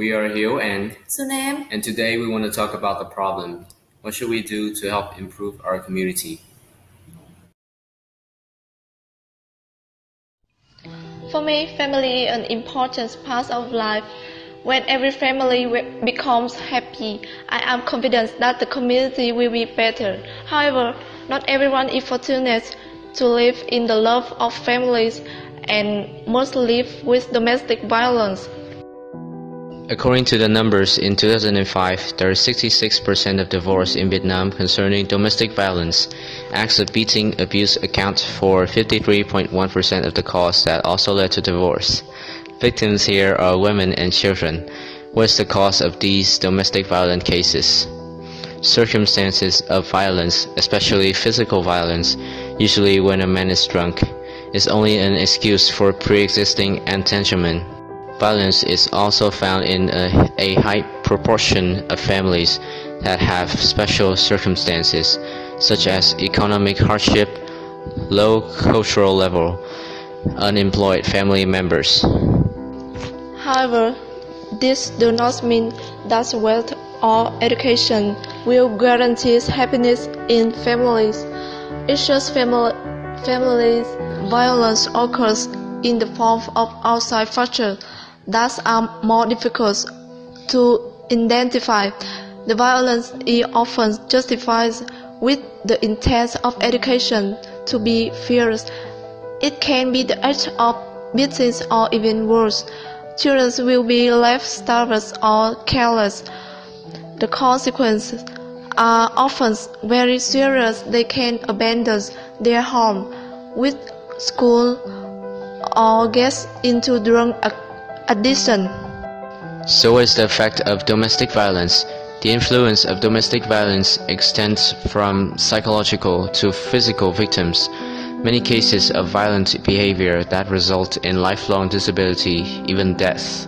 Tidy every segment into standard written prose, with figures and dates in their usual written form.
We are Hiếu and Sunem. and today we want to talk about the problem. What should we do to help improve our community? For me, family is an important part of life. When every family becomes happy, I am confident that the community will be better. However, not everyone is fortunate to live in the love of families, and most live with domestic violence. According to the numbers, in 2005, there is 66% of divorce in Vietnam concerning domestic violence. Acts of beating, abuse account for 53.1% of the cause that also led to divorce. Victims here are women and children. What's the cause of these domestic violent cases? Circumstances of violence, especially physical violence, usually when a man is drunk, is only an excuse for pre-existing entanglement. Violence is also found in a high proportion of families that have special circumstances, such as economic hardship, low cultural level, unemployed family members. However, this does not mean that wealth or education will guarantee happiness in families. It's just families violence occurs in the form of outside factors that are more difficult to identify. The violence is often justified with the intent of education to be fierce. It can be the act of beating or even worse. Children will be left starved or careless. The consequences are often very serious. They can abandon their home, with school, or get into drug addiction. So what is the effect of domestic violence? The influence of domestic violence extends from psychological to physical victims. Many cases of violent behavior that result in lifelong disability, even death.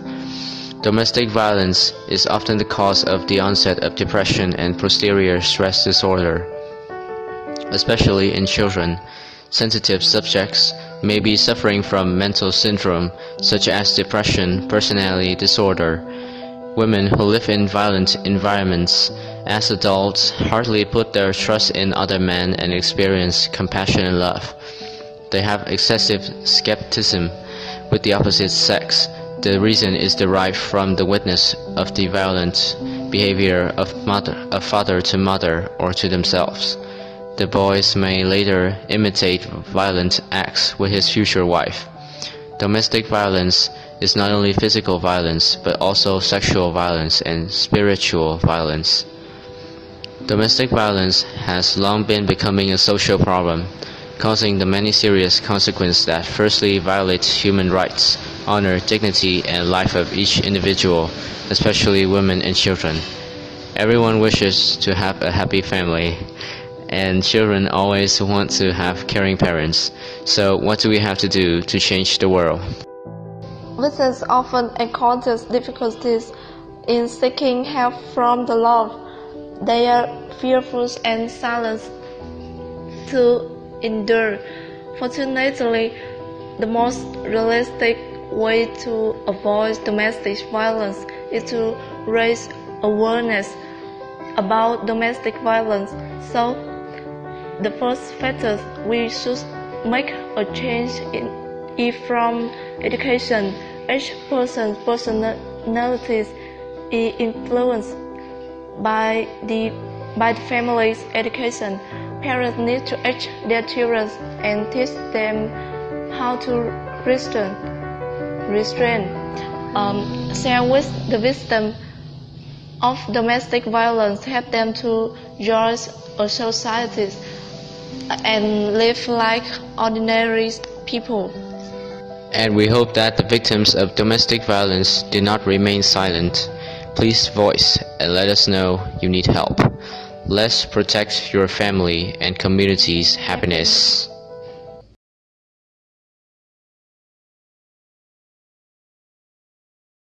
Domestic violence is often the cause of the onset of depression and posterior stress disorder, especially in children. Sensitive subjects may be suffering from mental syndrome such as depression, personality disorder. Women who live in violent environments as adults hardly put their trust in other men and experience compassion and love. They have excessive skepticism with the opposite sex. The reason is derived from the witness of the violent behavior of father to mother or to themselves. The boys may later imitate violent acts with his future wife. Domestic violence is not only physical violence, but also sexual violence and spiritual violence. Domestic violence has long been becoming a social problem, causing the many serious consequences that firstly violate human rights, honor, dignity, and life of each individual, especially women and children. Everyone wishes to have a happy family, and children always want to have caring parents. So what do we have to do to change the world? Victims often encounter difficulties in seeking help from the law. They are fearful and silent to endure. Fortunately, the most realistic way to avoid domestic violence is to raise awareness about domestic violence. So, the first factor we should make a change is from education. Each person's personality is influenced by the family's education. Parents need to educate their children and teach them how to restrain. Share with the victim of domestic violence, help them to join a society and live like ordinary people. And we hope that the victims of domestic violence do not remain silent. Please voice and let us know you need help. Let's protect your family and community's happiness.